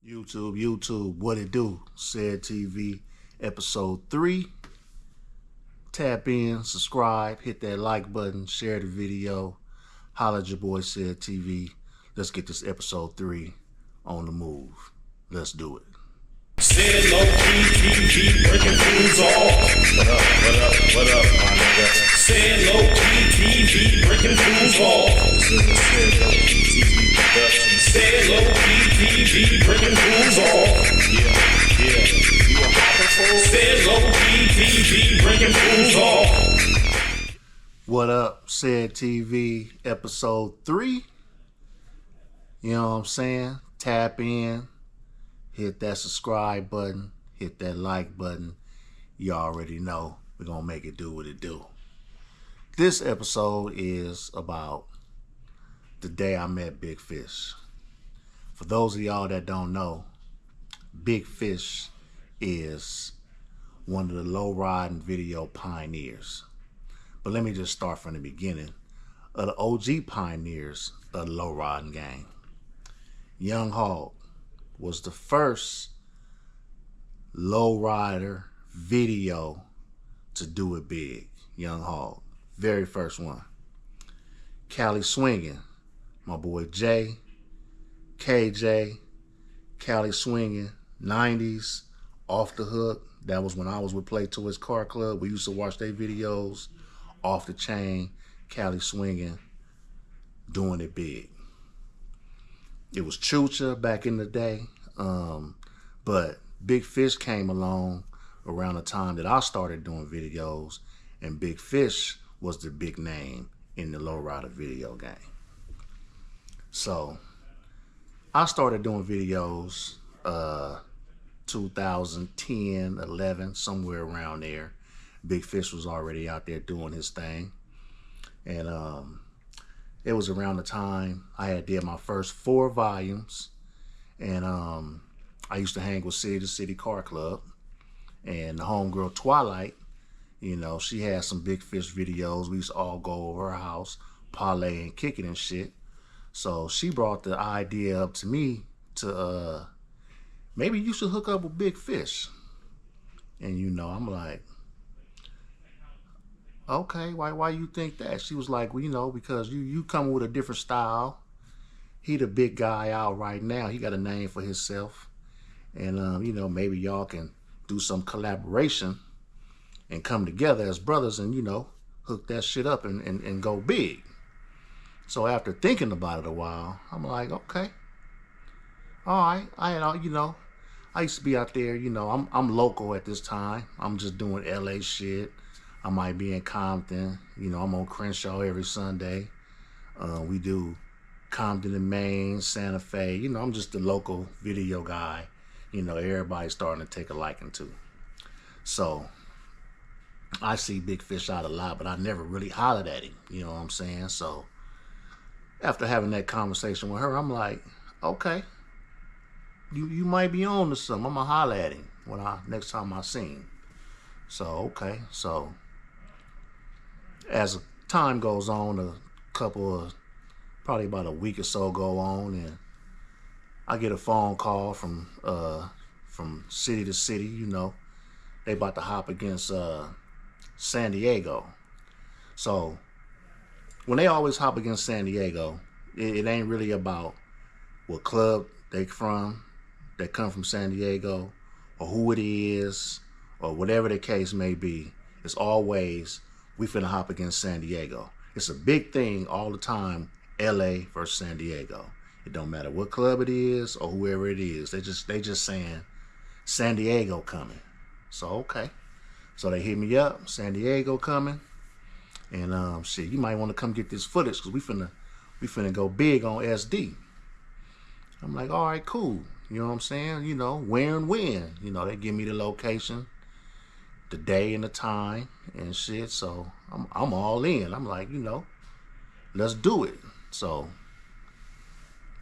YouTube, what it do? SED TV, episode 3. Tap in, subscribe, hit that like button, share the video. Holla at your boy SED TV. Let's get this episode 3 on the move. Let's do it. SED TV, breaking fools off. What up, my nigga? SED TV, breaking fools off. This is the SED TV production. SED TV, breaking fools off. Yeah. You a hopping fool? SED TV, breaking fools off. What up, SED TV, episode 3. You know what I'm saying? Tap in, hit that subscribe button, hit that like button. You already know we're going to make it do what it do. This episode is about the day I met Big Fish. For those of y'all that don't know, Big Fish is one of the LowRidin video pioneers. But let me just start from the beginning of the OG pioneers of the LowRidin gang. Young Hog was the first Lowrider video to do it big. Young Hog, very first one. Cali Swinging, my boy Jay, KJ, Cali Swinging, 90s, Off the Hook. That was when I was with Play Toys Car Club. We used to watch their videos. Off the Chain, Cali Swinging, doing it big. It was Chucha back in the day, but Big Fish came along around the time that I started doing videos, and Big Fish was the big name in the Lowrider video game. So I started doing videos 2010, 11, somewhere around there. Big Fish was already out there doing his thing. And it was around the time I had did my first 4 volumes. And I used to hang with City to City Car Club. And the homegirl Twilight, you know, she had some Big Fish videos. We used to all go over her house, parlay and kick it and shit. So she brought the idea up to me to maybe you should hook up with Big Fish. And you know, I'm like, okay, why you think that? She was like, well, you know, because you come with a different style. He the big guy out right now. He got a name for himself. And, you know, maybe y'all can do some collaboration and come together as brothers and, you know, hook that shit up and go big. So after thinking about it a while, I'm like, okay. All right, you know, I used to be out there, you know, I'm local at this time. I'm just doing LA shit. I might be in Compton. You know, I'm on Crenshaw every Sunday. We do Compton and Maine, Santa Fe. You know, I'm just the local video guy. You know, everybody's starting to take a liking to. So I see Big Fish out a lot, but I never really hollered at him. You know what I'm saying? So after having that conversation with her, I'm like, okay, you might be on to something. I'm gonna holler at him when next time I see him. So okay, so as time goes on, probably about a week or so go on, and I get a phone call from City to City. You know, they about to hop against San Diego. So when they always hop against San Diego, it ain't really about what club they come from San Diego, or who it is, or whatever the case may be. It's always, we finna hop against San Diego. It's a big thing all the time, LA versus San Diego. It don't matter what club it is or whoever it is. They just saying San Diego coming. So okay. So they hit me up, San Diego coming. And shit, you might want to come get this footage because we finna go big on SD. I'm like, all right, cool. You know what I'm saying? You know, where and when. You know, they give me the location, the day and the time and shit. So I'm all in. I'm like, you know, let's do it. So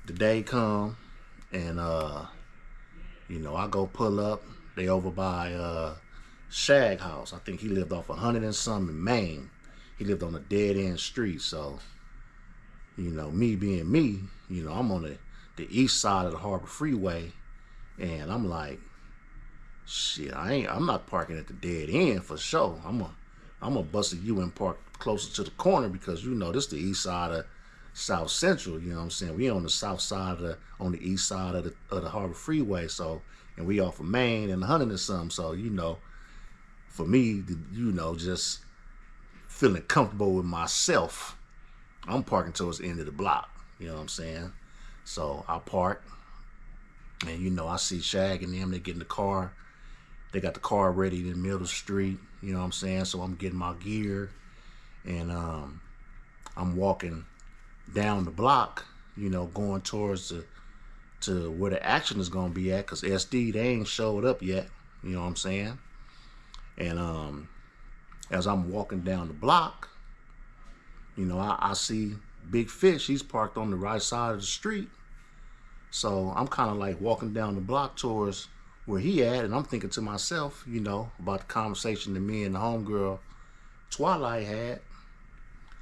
the day come and you know, I go pull up. They over by Shag House. I think he lived off 100 and some in Maine. He lived on a dead end street. So, you know, me being me, you know, I'm on the east side of the Harbor Freeway, And I'm like, shit, I'm not parking at the dead end for sure. I'm gonna bust a U and park closer to the corner because this the east side of South Central. You know what I'm saying? We on the south side on the east side of the Harbor Freeway. So, and we off of Main and 100 or something. So, for me, just feeling comfortable with myself, I'm parking towards the end of the block. You know what I'm saying? So I park, and I see Shag and them. They get in the car. They got the car ready in the middle of the street. You know what I'm saying? So I'm getting my gear, and I'm walking down the block. Going towards to where the action is gonna be at, cause SD, they ain't showed up yet. You know what I'm saying? And as I'm walking down the block, I see Big Fish. He's parked on the right side of the street. So I'm kind of like walking down the block towards where he at, and I'm thinking to myself, about the conversation that me and the homegirl Twilight had.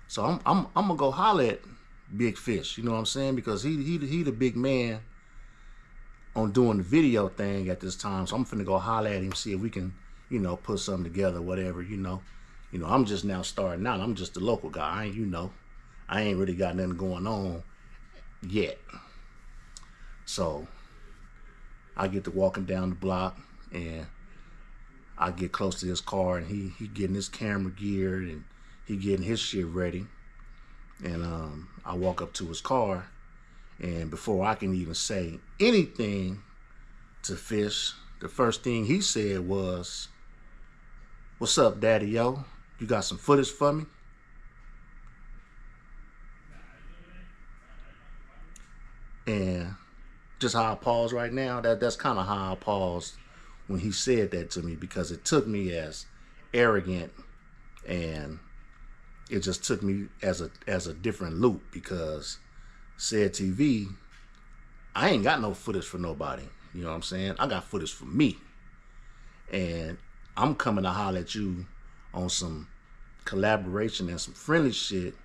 So I'm gonna go holler at Big Fish. You know what I'm saying? Because he the big man on doing the video thing at this time. So I'm finna go holler at him, see if we can, put something together, whatever. I'm just now starting out. I'm just a local guy. I ain't really got nothing going on yet. So I get to walking down the block, and I get close to his car, and he getting his camera geared, and he getting his shit ready. And I walk up to his car, and before I can even say anything to Fish, the first thing he said was, "What's up, Daddy Yo? You got some footage for me?" And just how I pause right now, that's kind of how I paused when he said that to me, because it took me as arrogant, and it just took me as a different loop, because SED TV, I ain't got no footage for nobody. You know what I'm saying? I got footage for me. And I'm coming to holler at you on some collaboration and some friendly shit,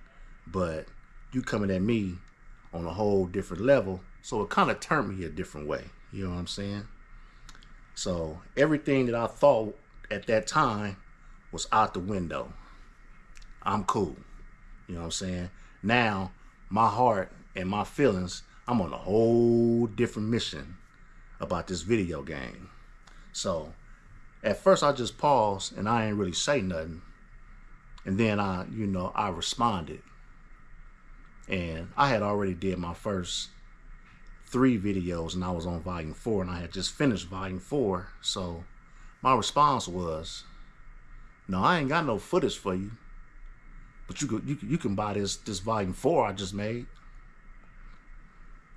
but you coming at me on a whole different level. So it kind of turned me a different way. You know what I'm saying? So everything that I thought at that time was out the window. I'm cool. You know what I'm saying? Now, my heart and my feelings, I'm on a whole different mission about this video game. So at first I just paused and I ain't really say nothing. And then I responded. And I had already did my first 3 videos, and I was on volume 4, and I had just finished volume 4. So my response was, "No, I ain't got no footage for you, but you can buy this volume 4 I just made."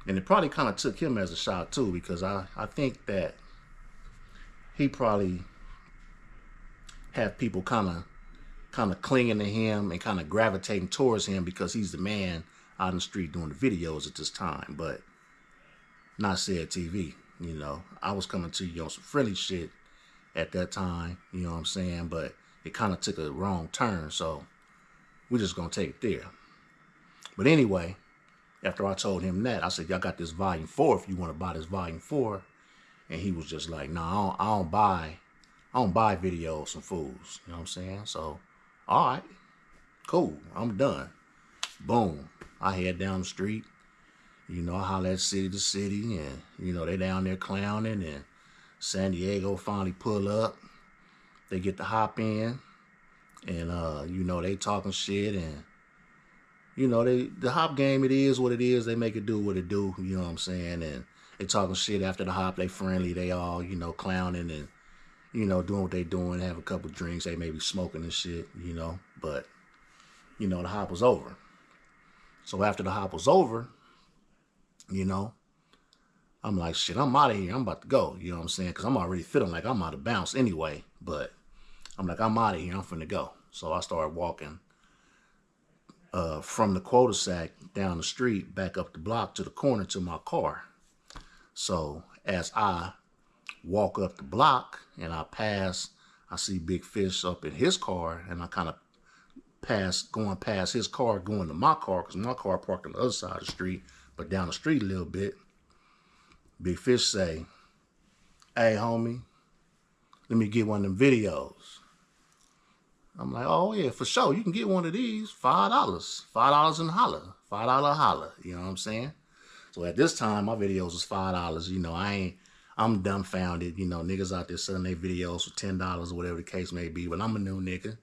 And it probably kind of took him as a shot too, because I think that he probably had people kind of clinging to him and kind of gravitating towards him because he's the man out in the street doing the videos at this time. But not SED TV. I was coming to you on some friendly shit at that time. You know what I'm saying? But it kind of took a wrong turn, so we're just gonna take it there. But anyway, after I told him that, I said, "Y'all got this volume 4 if you want to buy this volume 4. And he was just like, "No, I don't buy videos from fools." You know what I'm saying? So, all right, cool, I'm done. Boom, I head down the street. I holler at City to City, and they down there clowning, and San Diego finally pull up. They get to hop in, and they talking shit, and the hop game, it is what it is. They make it do what it do. You know what I'm saying? And they talking shit after the hop. They friendly. They all clowning and doing what they doing. Have a couple drinks. They may be smoking and shit. But the hop was over. So after the hop was over, I'm like, shit, I'm out of here. I'm about to go. You know what I'm saying? Because I'm already feeling like I'm out of bounds anyway. But I'm like, I'm out of here. I'm finna go. So I started walking from the quota sack down the street, back up the block to the corner to my car. So as I walk up the block and I see Big Fish up in his car, and I kind of going past his car, going to my car, because my car parked on the other side of the street, but down the street a little bit. Big Fish say, hey, homie, let me get one of them videos. I'm like, oh, yeah, for sure. You can get one of these, $5. $5 and holler. $5 holler. You know what I'm saying? So at this time, my videos was $5. You know, I'm dumbfounded. You know, niggas out there selling their videos for $10 or whatever the case may be. But I'm a new nigga.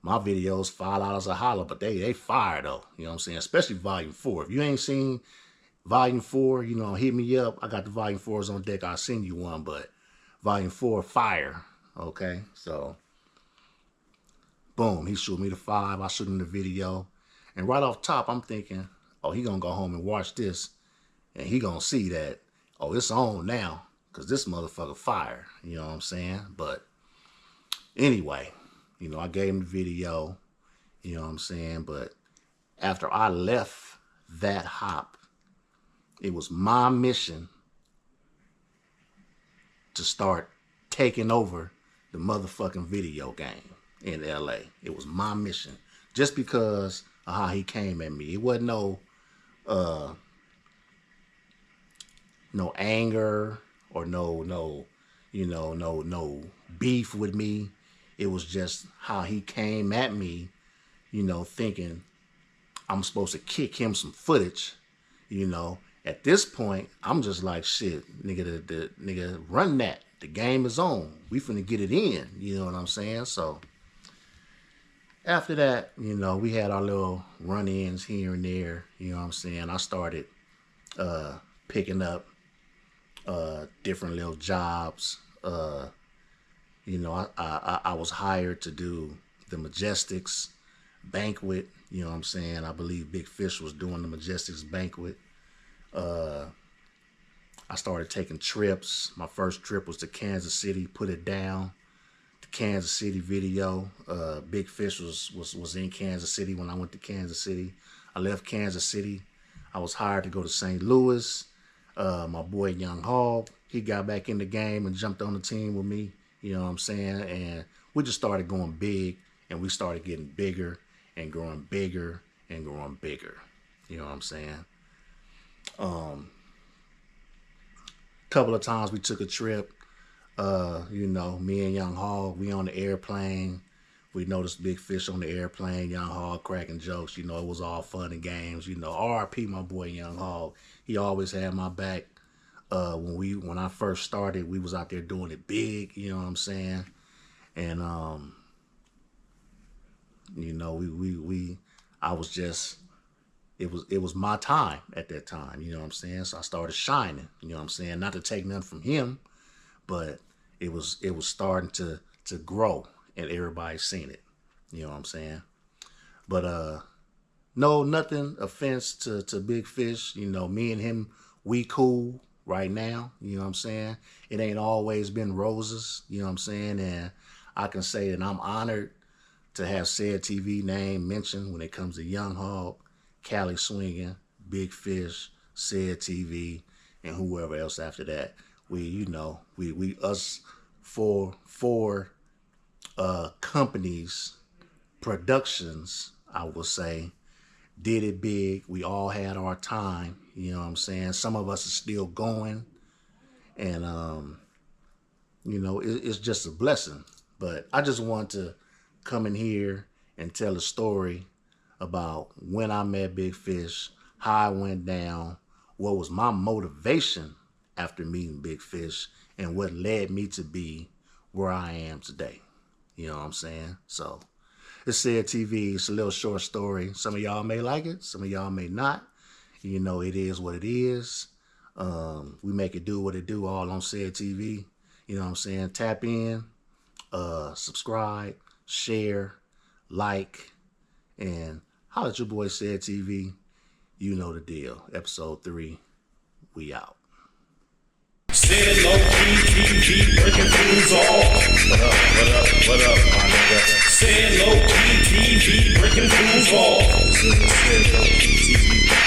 My videos, $5 a holler, but they fire though. You know what I'm saying? Especially Volume 4. If you ain't seen Volume 4, you know, hit me up. I got the Volume 4s on deck. I'll send you one, but Volume 4, fire. Okay, so boom, he shoot me the 5. I shoot him the video. And right off top, I'm thinking, oh, he gonna go home and watch this. And he gonna see that, oh, it's on now. Because this motherfucker fire. You know what I'm saying? But anyway, you know, I gave him the video. You know what I'm saying? But after I left that hop, it was my mission to start taking over the motherfucking video game in LA. It was my mission. Just because of how he came at me. It wasn't no anger or no beef with me. It was just how he came at me, you know, thinking I'm supposed to kick him some footage, you know. At this point, I'm just like, shit, nigga, the nigga, run that. The game is on. We finna get it in, you know what I'm saying? So after that, you know, we had our little run-ins here and there, you know what I'm saying? I started picking up different little jobs. You know, I was hired to do the Majestics banquet. You know what I'm saying? I believe Big Fish was doing the Majestics banquet. I started taking trips. My first trip was to Kansas City, Put It Down. The Kansas City video. Big Fish was in Kansas City when I went to Kansas City. I left Kansas City. I was hired to go to St. Louis. My boy Young Hog, he got back in the game and jumped on the team with me. You know what I'm saying? And we just started going big, and we started getting bigger and growing bigger and growing bigger. You know what I'm saying? Couple of times we took a trip. You know, me and Young Hog, we on the airplane. We noticed Big Fish on the airplane. Young Hog cracking jokes. You know, it was all fun and games. You know, R.I.P. my boy Young Hog. He always had my back. When I first started, we was out there doing it big, you know what I'm saying? And you know, it was my time at that time, you know what I'm saying? So I started shining, you know what I'm saying? Not to take nothing from him, but it was starting to grow and everybody seen it, you know what I'm saying? But no, nothing offense to Big Fish, you know, me and him, we cool right now, you know what I'm saying? It ain't always been roses, you know what I'm saying? And I can say that I'm honored to have SED TV name mentioned when it comes to Young Hog, Cali Swinging, Big Fish, SED TV, and whoever else after that. We us four companies, productions, I will say, did it big. We all had our time, you know what I'm saying? Some of us are still going, and you know, it's just a blessing. But I just want to come in here and tell a story about when I met Big Fish, how I went down, what was my motivation after meeting Big Fish, and what led me to be where I am today. You know what I'm saying? So it's SED TV. It's a little short story. Some of y'all may like it. Some of y'all may not. You know, it is what it is. We make it do what it do all on SED TV. You know what I'm saying? Tap in, subscribe, share, like, and holla at your boy SED TV. You know the deal. Episode 3, we out. SED Low-Key breaking fools off. What up, my nigga? SED Low-Key TV breaking fools off.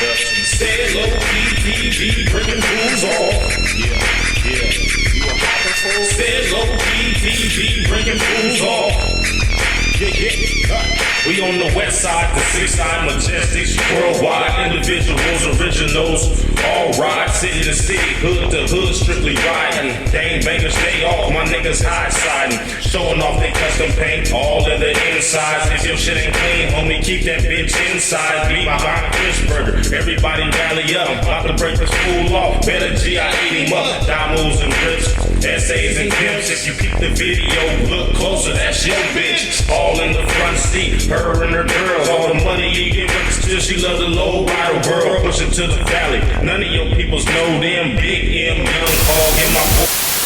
This is the SED Low-Key TV production. SED Low-Key TV breaking fools off. Yeah. You a poppin' fool? SED Low-Key TV breaking fools off. We on the west side, the 6 side, Majestics, worldwide, individuals, originals, all ride, city to city, hood to hood, strictly riding, gang banging. niggas stay off, my niggas high siding. Showing off they custom paint, all of the insides. If your shit ain't clean, homie, keep that bitch inside. Be behind Chris Burger, everybody rally up. I'm about to break this fool off, better G, I eat him up. Diamonds and rips, essays and pimps. If you keep the video, look closer, that's your bitch. All in the front seat, her and her girls. All the money you give her, still she love the Lowrider world. Push it to the valley, none of your peoples know them. Big M, Young Hog, and my boy